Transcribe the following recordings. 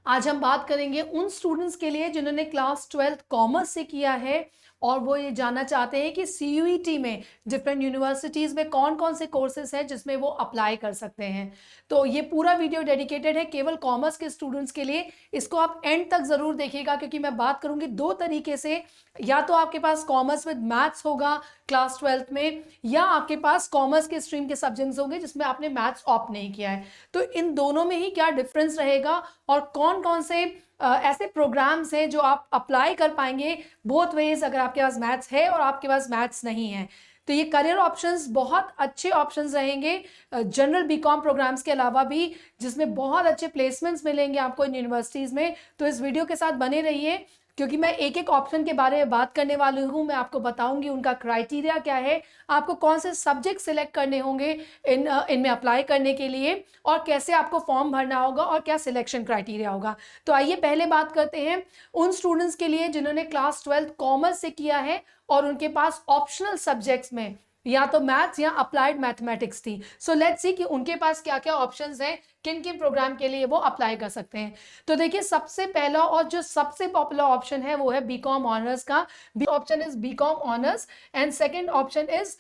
आज हम बात करेंगे उन स्टूडेंट्स के लिए जिन्होंने क्लास 12th कॉमर्स से किया है और वो ये जानना चाहते हैं कि सीयूईटी में डिफरेंट यूनिवर्सिटीज़ में कौन कौन से कोर्सेज हैं जिसमें वो अप्लाई कर सकते हैं। तो ये पूरा वीडियो डेडिकेटेड है केवल कॉमर्स के स्टूडेंट्स के लिए। इसको आप एंड तक ज़रूर देखिएगा क्योंकि मैं बात करूंगी दो तरीके से, या तो आपके पास कॉमर्स विद मैथ्स होगा क्लास 12th में, या आपके पास कॉमर्स के स्ट्रीम के सब्जेक्ट्स होंगे जिसमें आपने मैथ्स ऑप्ट नहीं किया है। तो इन दोनों में ही क्या डिफरेंस रहेगा और कौन कौन से ऐसे प्रोग्राम्स हैं जो आप अप्लाई कर पाएंगे बोथ वेज, अगर आपके पास मैथ्स है और आपके पास मैथ्स नहीं है। तो ये करियर ऑप्शंस बहुत अच्छे ऑप्शंस रहेंगे जनरल बीकॉम प्रोग्राम्स के अलावा भी, जिसमें बहुत अच्छे प्लेसमेंट्स मिलेंगे आपको इन यूनिवर्सिटीज़ में। तो इस वीडियो के साथ बने रहिए क्योंकि मैं एक एक ऑप्शन के बारे में बात करने वाली हूँ। मैं आपको बताऊंगी उनका क्राइटेरिया क्या है, आपको कौन से सब्जेक्ट सिलेक्ट करने होंगे इनमें अप्लाई करने के लिए, और कैसे आपको फॉर्म भरना होगा और क्या सिलेक्शन क्राइटेरिया होगा। तो आइए पहले बात करते हैं उन स्टूडेंट्स के लिए जिन्होंने क्लास 12th कॉमर्स से किया है और उनके पास ऑप्शनल सब्जेक्ट्स में या तो मैथ्स या अप्लाइड मैथमेटिक्स थी। सो लेट्स सी कि उनके पास क्या क्या ऑप्शंस हैं, किन किन प्रोग्राम के लिए वो अप्लाई कर सकते हैं। तो देखिए, सबसे पहला और जो सबसे पॉपुलर ऑप्शन है वो है बीकॉम ऑनर्स का। Option is BCom honours and second option is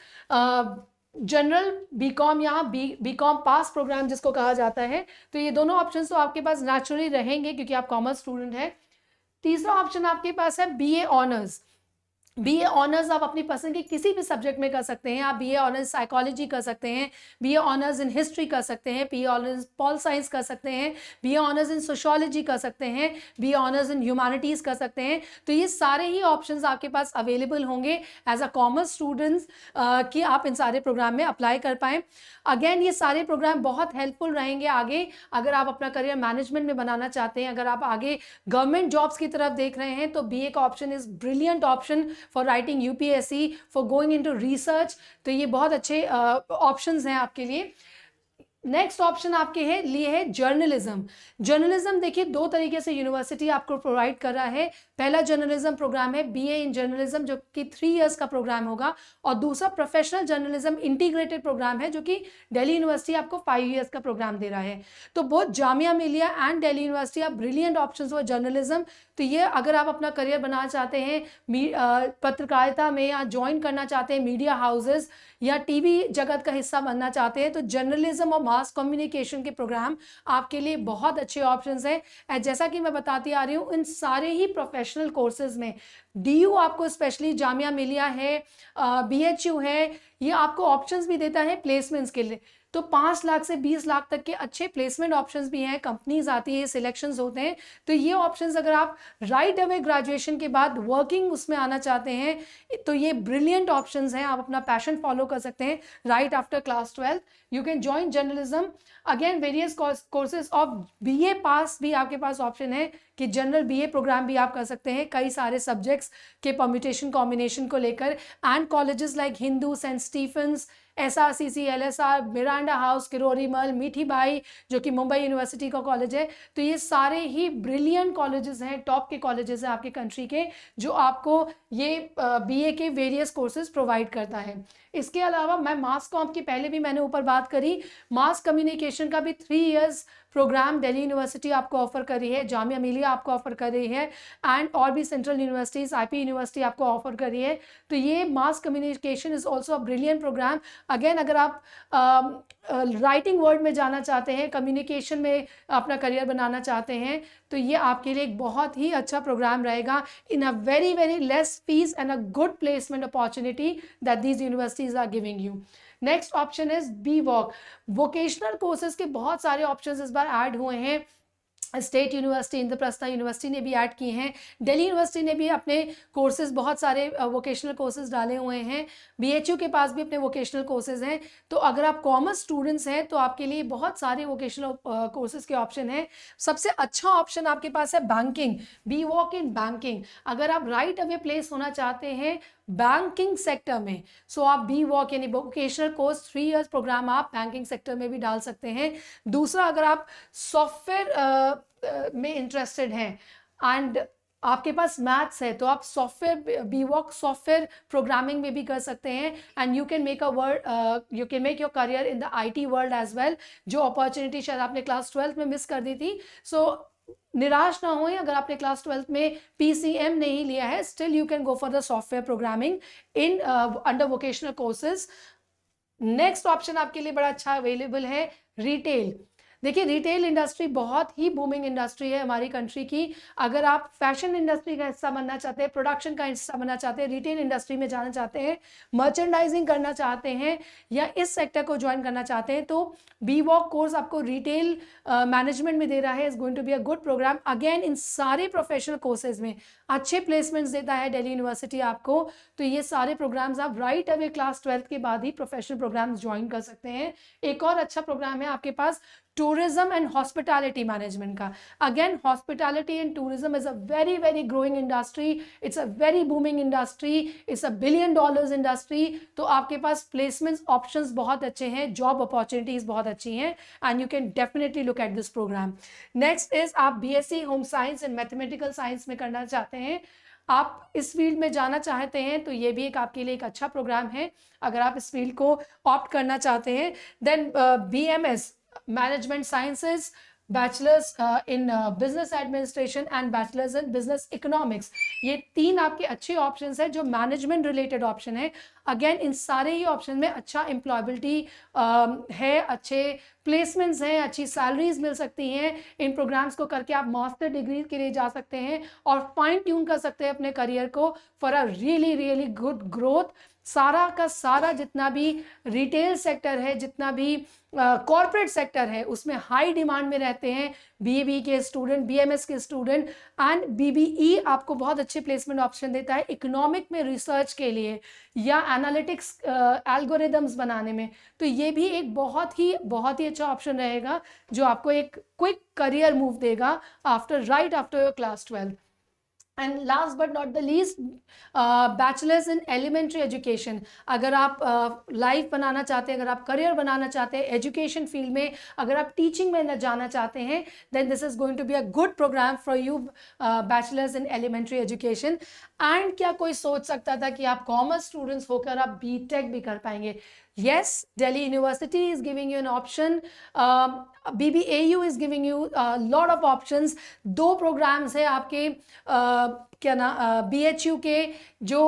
general BCom या बीकॉम पास प्रोग्राम जिसको कहा जाता है। तो ये दोनों ऑप्शन तो आपके पास नेचुरली रहेंगे क्योंकि आप कॉमर्स स्टूडेंट हैं। तीसरा ऑप्शन आपके पास है बीए ऑनर्स। बीए ऑनर्स आप अपनी पसंद की किसी भी सब्जेक्ट में कर सकते हैं। आप बीए ऑनर्स साइकोलॉजी कर सकते हैं, बीए ऑनर्स इन हिस्ट्री कर सकते हैं, बीए ऑनर्स पॉल साइंस कर सकते हैं, बीए ऑनर्स इन सोशियोलॉजी कर सकते हैं, बीए ऑनर्स इन ह्यूमैनिटीज़ कर सकते हैं। तो ये सारे ही ऑप्शंस आपके पास अवेलेबल होंगे एज अ कॉमर्स स्टूडेंट्स कि आप इन सारे प्रोग्राम में अप्लाई कर पाएँ। अगेन ये सारे प्रोग्राम बहुत हेल्पफुल रहेंगे आगे, अगर आप अपना करियर मैनेजमेंट में बनाना चाहते हैं, अगर आप आगे गवर्नमेंट जॉब्स की तरफ देख रहे हैं तो बीए का option is brilliant option for writing UPSC, for going into research. तो ये बहुत अच्छे ऑप्शंस हैं आपके लिए। नेक्स्ट ऑप्शन आपके लिए है जर्नलिज्म। जर्नलिज्म देखिए, दो तरीके से यूनिवर्सिटी आपको प्रोवाइड कर रहा है। पहला जर्नलिज्म प्रोग्राम है बीए इन जर्नलिज्म जो कि 3 इयर्स का प्रोग्राम होगा, और दूसरा प्रोफेशनल जर्नलिज्म इंटीग्रेटेड प्रोग्राम है जो कि दिल्ली यूनिवर्सिटी आपको 5 इयर्स का प्रोग्राम दे रहा है। तो both Jamia Millia and Delhi University are brilliant option for journalism. तो ये अगर आप अपना करियर बनाना चाहते हैं पत्रकारिता में, या ज्वाइन करना चाहते हैं मीडिया हाउसेस, या टीवी जगत का हिस्सा बनना चाहते हैं, तो जर्नलिज्म और मास कम्युनिकेशन के प्रोग्राम आपके लिए बहुत अच्छे ऑप्शंस हैं। जैसा कि मैं बताती आ रही हूँ, इन सारे ही प्रोफेशनल कोर्सेज में डीयू आपको स्पेशली जामिया मिलिया है, बीएचयू है, ये आपको ऑप्शंस भी देता है प्लेसमेंट्स के लिए। तो 5 लाख से 20 लाख तक के अच्छे प्लेसमेंट ऑप्शंस भी हैं, कंपनीज आती है, सिलेक्शंस होते हैं। तो ये ऑप्शंस अगर आप राइट अवे ग्रेजुएशन के बाद वर्किंग उसमें आना चाहते हैं तो ये ब्रिलियंट ऑप्शंस हैं। आप अपना पैशन फॉलो कर सकते हैं right after class 12th। You can join journalism. Again various courses of BA pass भी आपके पास ऑप्शन है कि जनरल बीए प्रोग्राम भी आप कर सकते हैं कई सारे सब्जेक्ट्स के परम्यूटेशन कॉम्बिनेशन को लेकर। And colleges like Hindu, Saint Stephen's, SRCC, LSR, Miranda House, Kirori Mal, Mithi by जो कि मुंबई यूनिवर्सिटी का कॉलेज है। तो ये सारे ही ब्रिलियंट कॉलेजेस हैं, टॉप के कॉलेजेस हैं आपके कंट्री के, जो आपको ये बीए के वेरियस कोर्सेज प्रोवाइड करता है। इसके अलावा मैं मास कॉम की पहले भी मैंने ऊपर बात करी, मास कम्युनिकेशन का भी 3 इयर्स प्रोग्राम दिल्ली यूनिवर्सिटी आपको ऑफर कर रही है, जामिया मिलिया आपको ऑफर कर रही है, एंड और भी सेंट्रल यूनिवर्सिटीज, आईपी यूनिवर्सिटी आपको ऑफर कर रही है। तो ये mass communication is also a brilliant programme. Again अगर आप राइटिंग वर्ल्ड में जाना चाहते हैं, कम्युनिकेशन में अपना करियर बनाना चाहते हैं, तो ये आपके लिए एक बहुत ही अच्छा प्रोग्राम रहेगा in a very very less fees and a good placement opportunity that these universities are giving you. Next option is B voc. Vocational courses के बहुत सारे ऑप्शंस इस बार ऐड हुए हैं। स्टेट यूनिवर्सिटी, इंद्रप्रस्थ यूनिवर्सिटी ने भी ऐड किए हैं, दिल्ली यूनिवर्सिटी ने भी अपने कोर्सेज बहुत सारे वोकेशनल कोर्सेज डाले हुए हैं, बीएचयू के पास भी अपने वोकेशनल कोर्सेज हैं। तो अगर आप कॉमर्स स्टूडेंट्स हैं तो आपके लिए बहुत सारे वोकेशनल कोर्सेज के ऑप्शन हैं। सबसे अच्छा ऑप्शन आपके पास है banking, B Voc in banking. अगर आप राइट अवे प्लेस होना चाहते हैं बैंकिंग सेक्टर में, सो आप बी वॉक यानी वोकेशनल कोर्स 3 इयर्स प्रोग्राम आप बैंकिंग सेक्टर में भी डाल सकते हैं। दूसरा, अगर आप सॉफ्टवेयर में इंटरेस्टेड हैं एंड आपके पास मैथ्स है तो आप software B Voc software programming में भी कर सकते हैं, and you can make your career in the IT world as well. जो अपॉर्चुनिटी शायद आपने क्लास 12th में मिस कर दी थी, सो निराश ना होएं, अगर आपने क्लास 12th में PCM नहीं लिया है, still you can go for the software programming in under vocational courses. Next option आपके लिए बड़ा अच्छा अवेलेबल है, रिटेल। देखिए रिटेल इंडस्ट्री बहुत ही बूमिंग इंडस्ट्री है हमारी कंट्री की। अगर आप फैशन इंडस्ट्री का हिस्सा बनना चाहते हैं, प्रोडक्शन का हिस्सा बनना चाहते हैं, रिटेल इंडस्ट्री में जाना चाहते हैं, मर्चेंडाइजिंग करना चाहते हैं या इस सेक्टर को ज्वाइन करना चाहते हैं, तो BWOC कोर्स आपको रिटेल मैनेजमेंट में दे रहा है। Is going to be a good programme. Again इन सारे प्रोफेशनल कोर्सेज में अच्छे प्लेसमेंट्स देता है दिल्ली यूनिवर्सिटी आपको। तो ये सारे प्रोग्राम्स आप राइट अवे क्लास 12th के बाद ही प्रोफेशनल प्रोग्राम्स ज्वाइन कर सकते हैं। एक और अच्छा प्रोग्राम है आपके पास टूरिज्म एंड हॉस्पिटैलिटी मैनेजमेंट का। Again hospitality and tourism is a very very growing industry, it's a very booming industry, it's a $1 billion industry. तो आपके पास प्लेसमेंट्स ऑप्शंस बहुत अच्छे हैं, जॉब अपॉर्चुनिटीज बहुत अच्छी हैं, and you can definitely look at this programme. Next is आप BSc home science and mathematical science में करना चाहते हैं, आप इस फील्ड में जाना चाहते हैं, तो ये भी एक आपके लिए एक अच्छा प्रोग्राम है। अगर आप इस फील्ड को ऑप्ट करना चाहते हैं, then BMS management sciences, bachelors in business administration and bachelors in business economics, ये 3 आपके अच्छे ऑप्शंस हैं जो मैनेजमेंट रिलेटेड ऑप्शन है। अगेन इन सारे ही ऑप्शन में अच्छा एम्प्लॉयबिलिटी है, अच्छे प्लेसमेंट्स हैं, अच्छी सैलरीज मिल सकती हैं। इन प्रोग्राम्स को करके आप मास्टर डिग्री के लिए जा सकते हैं और फाइन ट्यून कर सकते हैं अपने करियर को for a really really good growth. सारा का सारा जितना भी रिटेल सेक्टर है, जितना भी कॉर्पोरेट सेक्टर है, उसमें हाई डिमांड में रहते हैं BBE के स्टूडेंट, BMS के स्टूडेंट, एंड BBE आपको बहुत अच्छे प्लेसमेंट ऑप्शन देता है इकोनॉमिक में रिसर्च के लिए या एनालिटिक्स एल्गोरिदम्स बनाने में। तो ये भी एक बहुत ही अच्छा ऑप्शन रहेगा जो आपको एक क्विक करियर मूव देगा right after your class 12। And last but not the least, bachelors in elementary education. अगर आप लाइफ बनाना चाहते हैं, अगर आप करियर बनाना चाहते हैं एजुकेशन फील्ड में, अगर आप टीचिंग में जाना चाहते हैं, then this is going to be a good programme for you, bachelors in elementary education. And क्या कोई सोच सकता था कि आप कॉमर्स स्टूडेंट्स होकर आप BTech भी कर पाएंगे? Yes, Delhi University is giving you an option. BBAU is giving you a lot of options. 2 programmes है आपके क्या ना BHU के जो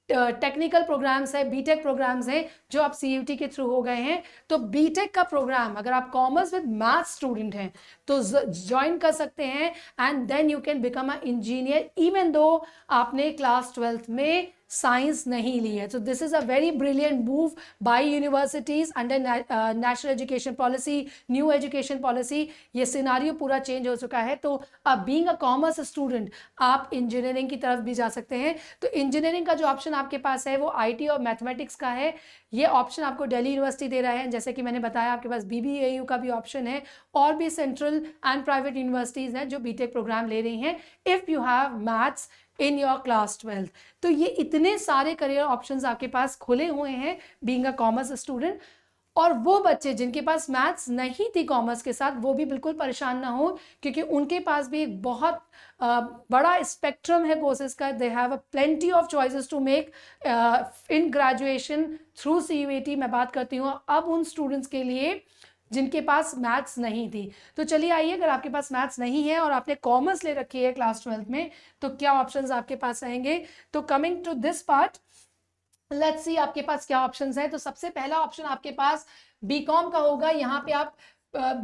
टेक्निकल प्रोग्राम्स है, BTech प्रोग्राम्स हैं जो आप CUT के थ्रू हो गए हैं। तो BTech का प्रोग्राम अगर आप कॉमर्स विद मैथ स्टूडेंट हैं तो ज्वाइन कर सकते हैं, and then you can become a engineer even though आपने क्लास 12th में साइंस नहीं ली है। So this is a very brilliant move by universities under national education policy, new education policy। ये सिनारियो पूरा चेंज हो चुका है। तो अब बीइंग अ कॉमर्स स्टूडेंट आप इंजीनियरिंग की तरफ भी जा सकते हैं। तो इंजीनियरिंग का जो ऑप्शन आपके पास है वो IT और मैथमेटिक्स का है। ये ऑप्शन आपको दिल्ली यूनिवर्सिटी दे रहा है। जैसे कि मैंने बताया आपके पास BBAU का भी ऑप्शन है, और भी सेंट्रल एंड प्राइवेट यूनिवर्सिटीज हैं जो BTech प्रोग्राम ले रही हैं if you have maths in your class 12th। तो ये इतने सारे करियर ऑप्शंस आपके पास खुले हुए हैं बीइंग अ कॉमर्स स्टूडेंट। और वो बच्चे जिनके पास मैथ्स नहीं थी कॉमर्स के साथ, वो भी बिल्कुल परेशान ना हो, क्योंकि उनके पास भी एक बहुत बड़ा स्पेक्ट्रम है कोर्सेज का। They have a plenty of choices to make in graduation through CUET। मैं बात करती हूँ अब उन स्टूडेंट्स के लिए जिनके पास मैथ्स नहीं थी। तो चलिए आइए, अगर आपके पास मैथ्स नहीं है और आपने कॉमर्स ले रखी है क्लास 12th में, तो क्या ऑप्शंस आपके पास रहेंगे। तो coming to this part, let's see आपके पास क्या ऑप्शंस हैं। तो सबसे पहला ऑप्शन आपके पास BCom का होगा। यहाँ पे आप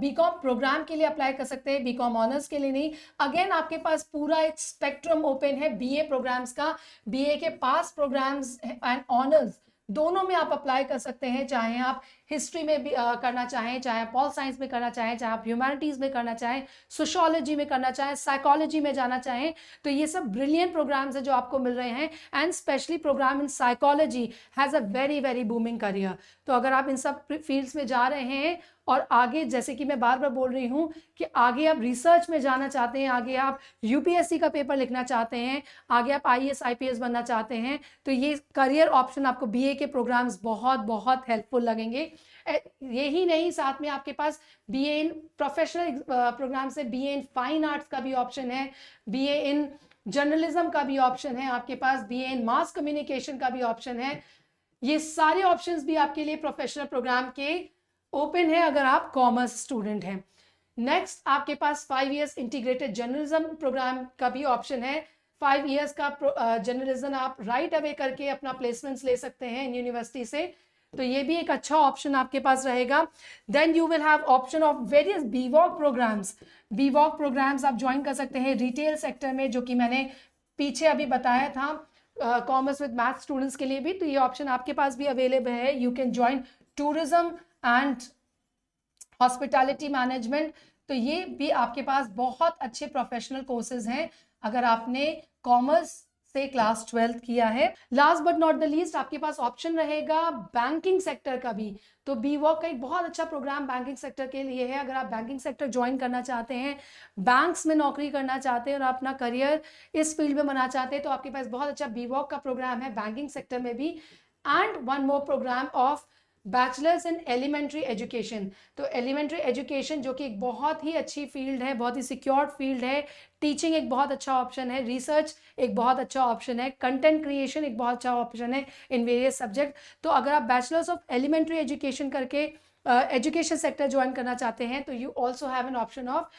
BCom प्रोग्राम के लिए अप्लाई कर सकते हैं, BCom ऑनर्स के लिए नहीं। अगेन आपके पास पूरा एक स्पेक्ट्रम ओपन है BA प्रोग्राम्स का। BA के पास प्रोग्राम्स एंड ऑनर्स दोनों में आप अप्लाई कर सकते हैं, चाहे आप हिस्ट्री में भी करना चाहें, चाहे आप पॉल साइंस में करना चाहें, चाहे आप ह्यूमैनिटीज में करना चाहें, सोशियोलॉजी में करना चाहें, साइकोलॉजी में जाना चाहें। तो ये सब ब्रिलियंट प्रोग्राम्स हैं जो आपको मिल रहे हैं। And specially programme in psychology has a very very booming career. तो अगर आप इन सब फील्ड्स में जा रहे हैं और आगे, जैसे कि मैं बार बार बोल रही हूँ कि आगे आप रिसर्च में जाना चाहते हैं, आगे आप UPSC का पेपर लिखना चाहते हैं, आगे आप IAS IPS बनना चाहते हैं, तो ये करियर ऑप्शन आपको BA के प्रोग्राम्स बहुत बहुत हेल्पफुल लगेंगे। यही नहीं, साथ में आपके पास BA इन प्रोफेशनल प्रोग्राम से BA इन फाइन आर्ट्स का भी ऑप्शन है, BA इन जर्नलिज्म का भी ऑप्शन है, आपके पास BA इन मास कम्युनिकेशन का भी ऑप्शन है। ये सारे ऑप्शंस भी आपके लिए प्रोफेशनल प्रोग्राम के ओपन है अगर आप कॉमर्स स्टूडेंट हैं। नेक्स्ट आपके पास 5 इयर्स इंटीग्रेटेड जर्नलिज्म प्रोग्राम का भी ऑप्शन है। 5 इयर्स का जर्नलिज्म आप राइट अवे करके अपना प्लेसमेंट्स ले सकते हैं इन यूनिवर्सिटी से, तो ये भी एक अच्छा ऑप्शन आपके पास रहेगा। Then you will have option of various BVoc programmes. BVoc programmes आप ज्वाइन कर सकते हैं रिटेल सेक्टर में, जो कि मैंने पीछे अभी बताया था कॉमर्स विद मैथ स्टूडेंट्स के लिए भी, तो ये ऑप्शन आपके पास भी अवेलेबल है। You can join tourism and hospitality management, तो ये भी आपके पास बहुत अच्छे प्रोफेशनल कोर्सेज हैं अगर आपने कॉमर्स से क्लास 12th किया है। Last but not the least आपके पास ऑप्शन रहेगा बैंकिंग सेक्टर का भी। तो बीवॉक का एक बहुत अच्छा प्रोग्राम बैंकिंग सेक्टर के लिए है। अगर आप बैंकिंग सेक्टर ज्वाइन करना चाहते हैं, बैंक्स में नौकरी करना चाहते हैं और अपना करियर इस फील्ड में बनाना चाहते हैं, तो आपके पास बहुत अच्छा बीवॉक का प्रोग्राम है बैंकिंग सेक्टर में भी। And one more programme of bachelors in elementary education. तो एलिमेंट्री एजुकेशन जो कि एक बहुत ही अच्छी फील्ड है, बहुत ही सिक्योर्ड फील्ड है। टीचिंग एक बहुत अच्छा ऑप्शन है, रिसर्च एक बहुत अच्छा ऑप्शन है, कंटेंट क्रिएशन एक बहुत अच्छा ऑप्शन है इन वेरियस सब्जेक्ट। तो अगर आप बैचलर्स ऑफ एलिमेंट्री एजुकेशन करके एजुकेशन सेक्टर ज्वाइन करना चाहते हैं, तो you also have an option of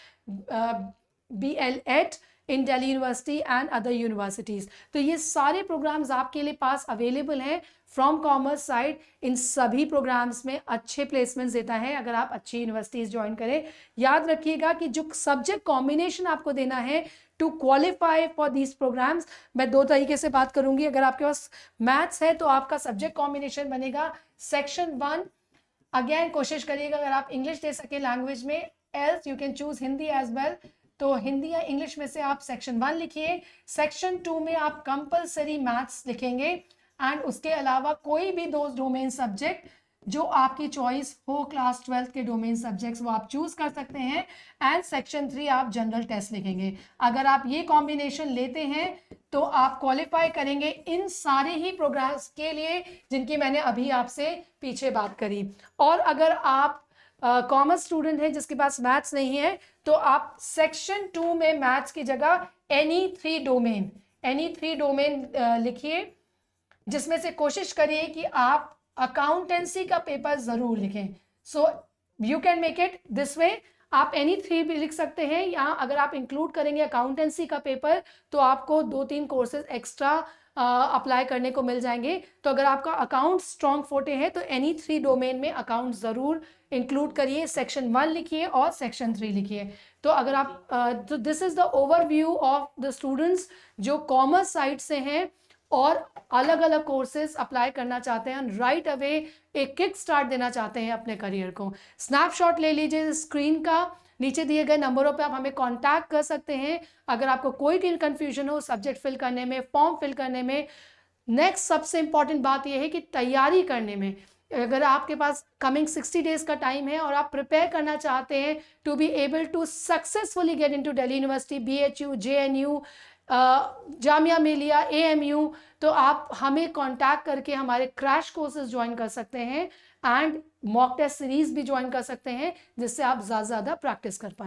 BL-ED in Delhi university and other universities. तो ये सारे प्रोग्राम्स आपके लिए पास अवेलेबल हैं फ्रॉम कॉमर्स साइड। इन सभी प्रोग्राम्स में अच्छे प्लेसमेंट्स देता है अगर आप अच्छी यूनिवर्सिटीज़ ज्वाइन करें। याद रखिएगा कि जो सब्जेक्ट कॉम्बिनेशन आपको देना है to qualify for these programmes, मैं 2 तरीके से बात करूंगी। अगर आपके पास मैथ्स है तो आपका सब्जेक्ट कॉम्बिनेशन बनेगा सेक्शन 1। अगेन कोशिश करिएगा अगर आप इंग्लिश दे सके लैंग्वेज में, else you can choose Hindi as well. तो हिंदी या इंग्लिश में से आप सेक्शन 1 लिखिए, सेक्शन 2 में आप कंपलसरी मैथ्स लिखेंगे एंड उसके अलावा कोई भी 2 डोमेन सब्जेक्ट जो आपकी चॉइस हो क्लास 12th के डोमेन सब्जेक्ट्स वो आप चूज कर सकते हैं। एंड सेक्शन 3 आप जनरल टेस्ट लिखेंगे। अगर आप ये कॉम्बिनेशन लेते हैं तो आप क्वालिफाई करेंगे इन सारे ही प्रोग्राम्स के लिए जिनकी मैंने अभी आपसे पीछे बात करी। और अगर आप कॉमर्स स्टूडेंट है जिसके पास मैथ्स नहीं है, तो आप सेक्शन 2 में मैथ्स की जगह एनी 3 डोमेन लिखिए, जिसमें से कोशिश करिए कि आप अकाउंटेंसी का पेपर जरूर लिखें। So you can make it this way, आप एनी 3 भी लिख सकते हैं, या अगर आप इंक्लूड करेंगे अकाउंटेंसी का पेपर तो आपको 2-3 कोर्सेज एक्स्ट्रा अप्लाई करने को मिल जाएंगे। तो अगर आपका अकाउंट स्ट्रॉन्ग फोटे है तो एनी 3 डोमेन में अकाउंट जरूर इंक्लूड करिए, सेक्शन 1 लिखिए और सेक्शन 3 लिखिए। तो अगर आप तो this is the overview of the students जो कॉमर्स साइड से हैं और अलग अलग कोर्सेज अप्लाई करना चाहते हैं, राइट अवे एक किक स्टार्ट देना चाहते हैं अपने करियर को। स्नैपशॉट ले लीजिए स्क्रीन का, नीचे दिए गए नंबरों पे आप हमें कांटेक्ट कर सकते हैं अगर आपको कोई कंफ्यूजन हो सब्जेक्ट फिल करने में, फॉर्म फिल करने में। नेक्स्ट सबसे इंपॉर्टेंट बात यह है कि तैयारी करने में, अगर आपके पास कमिंग 60 डेज का टाइम है और आप प्रिपेयर करना चाहते हैं to be able to successfully get into Delhi University, BHU, JNU, Jamia Millia, AMU, तो आप हमें कांटेक्ट करके हमारे क्रैश कोर्सेज ज्वाइन कर सकते हैं एंड मॉक टेस्ट सीरीज भी ज्वाइन कर सकते हैं, जिससे आप ज़्यादा प्रैक्टिस कर पाएं।